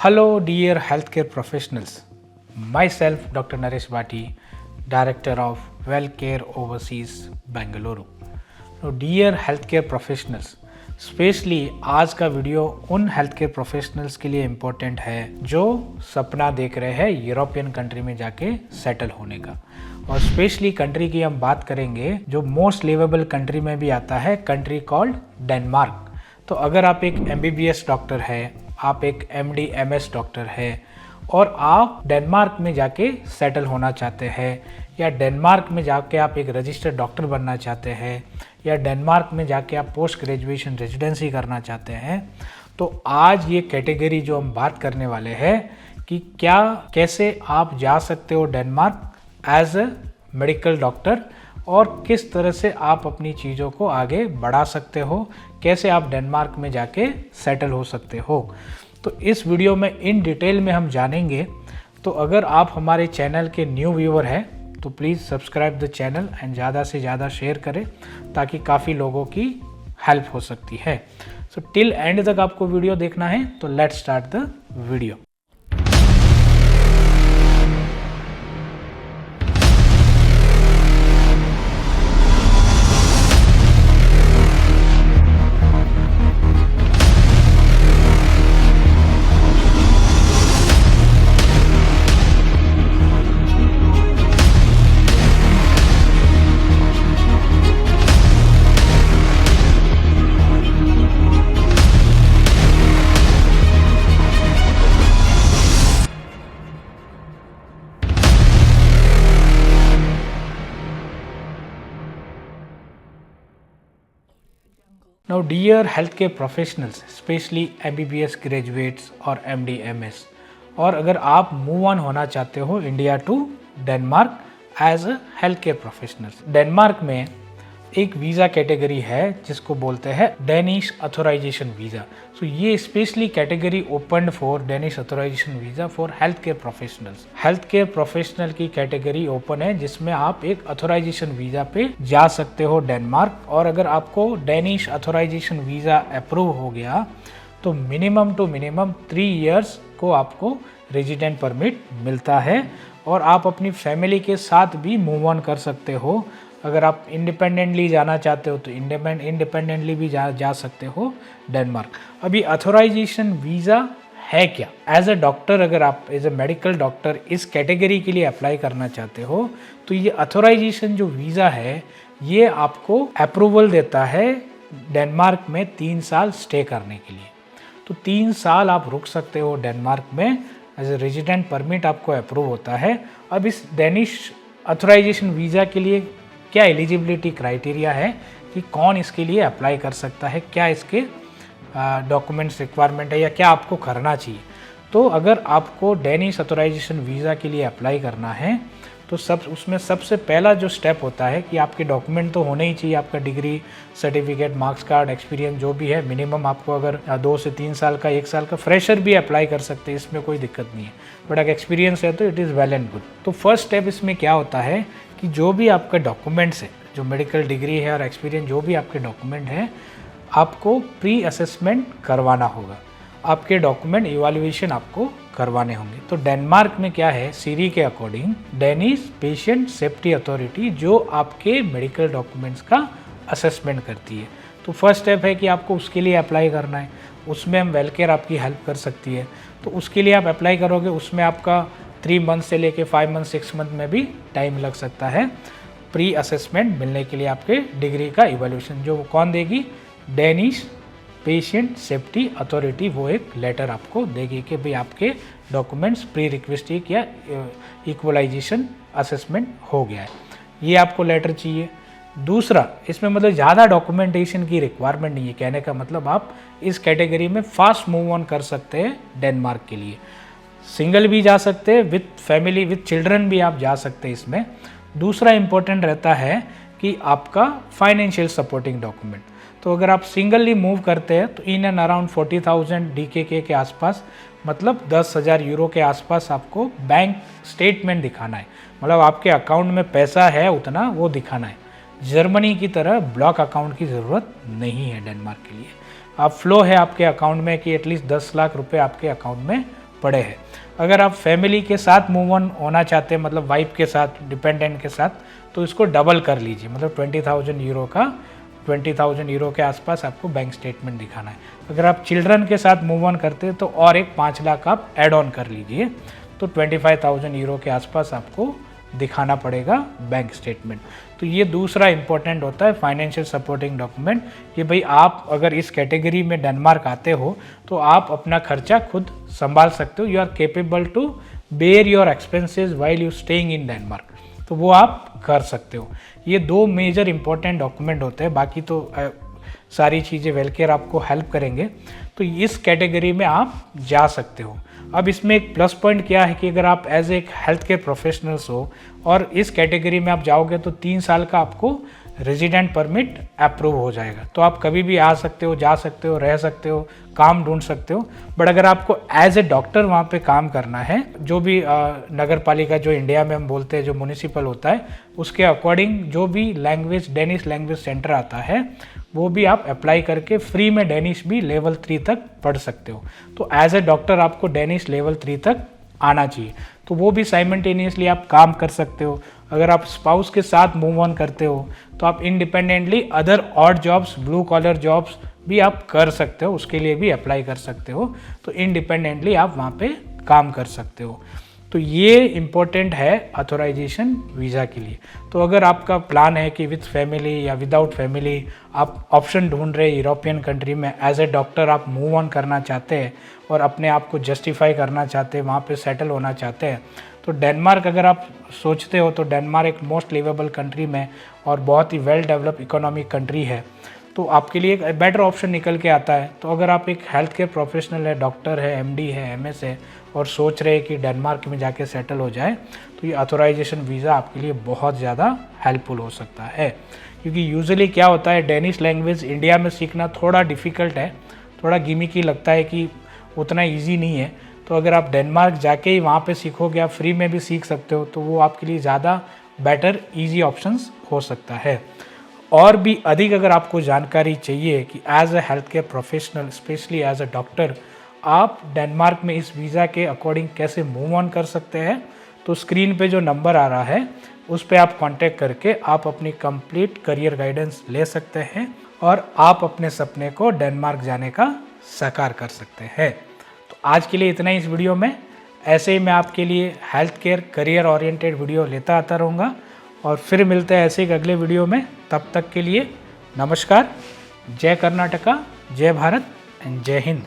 Hello, dear healthcare professionals. Myself, Dr. Naresh Bhati, Director of WellCare Overseas, Bengaluru. Now, dear healthcare professionals, specially आज का video उन health care professionals के लिए important है जो सपना देख रहे हैं यूरोपियन कंट्री में जाके सेटल होने का। और स्पेशली कंट्री की हम बात करेंगे जो मोस्ट लिवेबल कंट्री में भी आता है, कंट्री कॉल्ड डेनमार्क। तो अगर आप एक MBBS डॉक्टर है, आप एक MD MS डॉक्टर है और आप डेनमार्क में जाके सेटल होना चाहते हैं, या डेनमार्क में जाके आप एक रजिस्टर्ड डॉक्टर बनना चाहते हैं, या डेनमार्क में जाके आप पोस्ट ग्रेजुएशन रेजिडेंसी करना चाहते हैं, तो आज ये कैटेगरी जो हम बात करने वाले हैं कि कैसे आप जा सकते हो Denmark as a medical doctor और किस तरह से आप अपनी चीज़ों को आगे बढ़ा सकते हो, कैसे आप डेनमार्क में जाके सेटल हो सकते हो। तो इस वीडियो में इन डिटेल में हम जानेंगे। तो अगर आप हमारे चैनल के न्यू व्यूअर हैं तो please subscribe the channel and ज़्यादा से ज़्यादा शेयर करें ताकि काफ़ी लोगों की हेल्प हो सकती है। सो टिल एंड तक आपको वीडियो देखना है, तो let's start the video. Now, dear healthcare professionals, especially MBBS graduates और MD MS, और अगर आप मूव ऑन होना चाहते हो India to Denmark as a health care professionals, Denmark में एक वीज़ा कैटेगरी है जिसको बोलते हैं डेनिश अथोराइजेशन वीज़ा। सो ये specially category open for Danish authorisation visa for health care professionals. Health care professional की कैटेगरी ओपन है जिसमें आप एक अथोराइजेशन वीज़ा पे जा सकते हो डेनमार्क। और अगर आपको डेनिश अथोराइजेशन वीज़ा अप्रूव हो गया तो मिनिमम टू मिनिमम 3 इयर्स को आपको रेजिडेंट परमिट मिलता है और आप अपनी फैमिली के साथ भी मूव ऑन कर सकते हो। अगर आप इंडिपेंडेंटली जाना चाहते हो तो इंडिपेंडेंटली भी जा सकते हो डेनमार्क। अभी अथोराइजेशन वीज़ा है क्या? एज अ डॉक्टर, अगर आप एज अ मेडिकल डॉक्टर इस कैटेगरी के लिए अप्लाई करना चाहते हो तो ये अथोराइजेशन जो वीज़ा है ये आपको अप्रूवल देता है डेनमार्क में 3 साल स्टे करने के लिए। तो 3 साल आप रुक सकते हो डेनमार्क में, एज ए रेजिडेंट परमिट आपको अप्रूव होता है। अब इस डेनिश अथोराइजेशन वीज़ा के लिए क्या एलिजिबिलिटी क्राइटेरिया है कि कौन इसके लिए अप्लाई कर सकता है, क्या इसके डॉक्यूमेंट्स रिक्वायरमेंट है या क्या आपको करना चाहिए। तो अगर आपको डेनिश अथोराइजेशन वीज़ा के लिए अप्लाई करना है तो उसमें सबसे पहला जो स्टेप होता है कि आपके डॉक्यूमेंट तो होने ही चाहिए। आपका degree certificate, marks card, experience जो भी है मिनिमम आपको, अगर 2 से 3 साल का, 1 साल का फ्रेशर भी अप्लाई कर सकते हैं, इसमें कोई दिक्कत नहीं है। बट अगर एक्सपीरियंस है तो it is well and good. तो फर्स्ट स्टेप इसमें क्या होता है कि जो भी आपका डॉक्यूमेंट्स है, जो मेडिकल डिग्री है और एक्सपीरियंस जो भी आपके डॉक्यूमेंट हैं, आपको प्री असेसमेंट करवाना होगा। आपके डॉक्यूमेंट इवैल्यूएशन आपको करवाने होंगे। तो डेनमार्क में क्या है, सीरी के according Danish patient safety authority जो आपके मेडिकल डॉक्यूमेंट्स का असेसमेंट करती है। तो फर्स्ट स्टेप है कि आपको उसके लिए अप्लाई करना है। उसमें हम वेलकेयर आपकी हेल्प कर सकती है। तो उसके लिए आप अप्लाई करोगे, उसमें आपका 3 मंथ से लेके 5 मंथ 6 मंथ में भी टाइम लग सकता है प्री असेसमेंट मिलने के लिए। आपके डिग्री का इवैल्यूएशन जो कौन देगी, डेनिश पेशेंट सेफ्टी अथॉरिटी, वो एक लेटर आपको देगी कि भाई आपके डॉक्यूमेंट्स प्री रिक्वेस्टिक या इक्वलाइजेशन असेसमेंट हो गया है, ये आपको लेटर चाहिए। दूसरा, इसमें मतलब ज़्यादा डॉक्यूमेंटेशन की रिक्वायरमेंट नहीं है। कहने का मतलब आप इस कैटेगरी में फास्ट मूव ऑन कर सकते हैं डेनमार्क के लिए। सिंगल भी जा सकते हैं, विथ फैमिली, विथ चिल्ड्रन भी आप जा सकते हैं इसमें। दूसरा इम्पोर्टेंट रहता है कि आपका फाइनेंशियल सपोर्टिंग डॉक्यूमेंट। तो अगर आप सिंगली मूव करते हैं तो इन एंड अराउंड 40,000 DKK के आसपास, मतलब 10,000 यूरो के आसपास आपको बैंक स्टेटमेंट दिखाना है। मतलब आपके अकाउंट में पैसा है उतना, वो दिखाना है। जर्मनी की तरह ब्लॉक अकाउंट की ज़रूरत नहीं है डेनमार्क के लिए। आप फ्लो है आपके अकाउंट में कि एटलीस्ट 10 लाख रुपए आपके अकाउंट में पड़े हैं। अगर आप फैमिली के साथ मूव ऑन होना चाहते हैं, मतलब वाइफ के साथ, डिपेंडेंट के साथ, तो इसको डबल कर लीजिए, मतलब 20,000 यूरो का 20,000 यूरो के आसपास आपको बैंक स्टेटमेंट दिखाना है। अगर आप चिल्ड्रन के साथ मूव ऑन करते हैं तो और एक 5 लाख आप ऐड ऑन कर लीजिए, तो 25,000 यूरो के आसपास आपको दिखाना पड़ेगा बैंक स्टेटमेंट। तो ये दूसरा इंपॉर्टेंट होता है फाइनेंशियल सपोर्टिंग डॉक्यूमेंट, कि भाई आप अगर इस कैटेगरी में डेनमार्क आते हो तो आप अपना खर्चा खुद संभाल सकते हो, you are capable to bear your expenses while you staying in Denmark, तो वो आप कर सकते हो। ये 2 मेजर इंपॉर्टेंट डॉक्यूमेंट होते हैं, बाकी तो सारी चीज़ें वेलकेयर आपको हेल्प करेंगे। तो इस कैटेगरी में आप जा सकते हो। अब इसमें एक प्लस पॉइंट क्या है कि अगर आप एज एक हेल्थ केयर प्रोफेशनल्स हो और इस कैटेगरी में आप जाओगे तो 3 साल का आपको रेजिडेंट परमिट अप्रूव हो जाएगा, तो आप कभी भी आ सकते हो, जा सकते हो, रह सकते हो, काम ढूंढ सकते हो। बट अगर आपको एज ए डॉक्टर वहाँ पे काम करना है, जो भी नगर पालिका जो इंडिया में हम बोलते हैं जो म्यूनिसिपल होता है, उसके अकॉर्डिंग जो भी लैंग्वेज डेनिश लैंग्वेज सेंटर आता है वो भी आप अप्लाई करके फ्री में डेनिश भी लेवल 3 तक पढ़ सकते हो। तो एज ए डॉक्टर आपको डेनिश लेवल 3 तक आना चाहिए, तो वो भी साइमल्टेनियसली आप काम कर सकते हो। अगर आप स्पाउस के साथ मूव ऑन करते हो तो आप independently other odd jobs, blue collar jobs भी आप कर सकते हो, उसके लिए भी अप्लाई कर सकते हो, तो इंडिपेंडेंटली आप वहाँ पे काम कर सकते हो। तो ये इम्पोर्टेंट है ऑथोराइजेशन वीज़ा के लिए। तो अगर आपका प्लान है कि विद फैमिली या विदाउट फैमिली आप ऑप्शन ढूंढ रहे यूरोपियन कंट्री में, एज ए डॉक्टर आप मूव ऑन करना चाहते हैं और अपने आप को जस्टिफाई करना चाहते हैं, वहाँ पे सेटल होना चाहते हैं, तो डेनमार्क अगर आप सोचते हो तो डेनमार्क एक मोस्ट लिवेबल कंट्री में और बहुत ही वेल डेवलप इकोनॉमिक कंट्री है, तो आपके लिए एक बेटर ऑप्शन निकल के आता है। तो अगर आप एक हेल्थ केयर प्रोफेशनल है, डॉक्टर है, एमडी है, एमएस है और सोच रहे हैं कि डेनमार्क में जाके सेटल हो जाए, तो ये ऑथोराइजेशन वीज़ा आपके लिए बहुत ज़्यादा हेल्पफुल हो सकता है। क्योंकि यूजुअली क्या होता है, डेनिश लैंग्वेज इंडिया में सीखना थोड़ा डिफ़िकल्ट है, थोड़ा गिमिकी लगता है कि उतना ईजी नहीं है। तो अगर आप डेनमार्क जाके ही वहाँ पे सीखोगे, आप फ्री में भी सीख सकते हो, तो वो आपके लिए ज़्यादा बेटर ईजी ऑप्शंस हो सकता है। और भी अधिक अगर आपको जानकारी चाहिए कि as a health care professional, specially as a doctor, आप डेनमार्क में इस वीज़ा के अकॉर्डिंग कैसे मूव ऑन कर सकते हैं, तो स्क्रीन पे जो नंबर आ रहा है उस पर आप कांटेक्ट करके आप अपनी कंप्लीट करियर गाइडेंस ले सकते हैं और आप अपने सपने को डेनमार्क जाने का साकार कर सकते हैं। तो आज के लिए इतना ही इस वीडियो में। ऐसे ही मैं आपके लिए health care career oriented video लेता आता रहूँगा और फिर मिलते हैं ऐसे एक अगले वीडियो में। तब तक के लिए नमस्कार, जय कर्नाटका, जय भारत एंड जय हिंद।